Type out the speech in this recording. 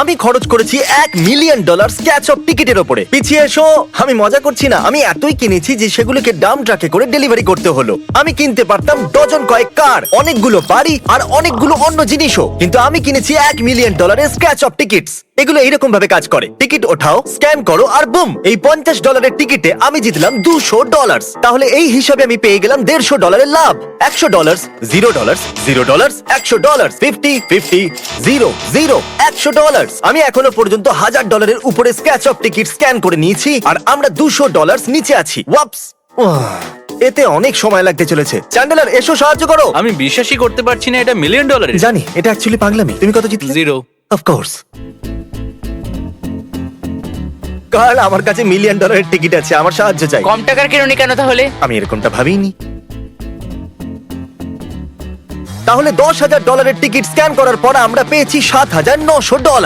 আমি খরচ করেছি $1,000,000 স্ক্র্যাচ অফ টিকিটের ওপরে। পিছিয়ে এসো, আমি মজা করছি না। আমি এতই কিনেছি যে সেগুলোকে ডাম ট্রাকে করে ডেলিভারি করতে হলো। আমি কিনতে পারতাম ডজন কয়েক কার, অনেকগুলো বাড়ি আর অনেকগুলো অন্য জিনিসও, কিন্তু আমি কিনেছি $1,000,000 স্ক্র্যাচ অফ টিকিটস। এগুলো এইরকম ভাবে কাজ করে, টিকিট ওঠাও, স্ক্যান করো আর বুম, এই $50 টিকিটে আমি জিতলাম $200। তাহলে এই হিসাবে আমি পেয়ে গেলাম $150 লাভ। $100, $0, $0, $100, 50, 50, 0, 0, $100। আমি এখনো পর্যন্ত $1,000 উপরে স্ক্র্যাচ অফ টিকিট স্ক্যান করে নিয়েছি আর আমরা $200 নিচে আছি। ওয়াপস! এতে অনেক সময় লাগতে চলেছে। চ্যান্ডেলার, এসো সাহায্য করো। আমি বিশ্বাসই করতে পারছি না, এটা $1,000,000 জানি এটা অ্যাকচুয়ালি পাগলামি। তুমি কত জিতলে? 0। অফকোর্স। কাল আমার কাছে $1,000,000 টিকিট আছে, আমার সাহায্য চাই। কম টাকার কেননি কেন তাহলে? আমি এরকমটা ভাবিনি। তাহলে $10,000 টিকিট স্ক্যান করার পর আমরা পেয়েছি $7,900।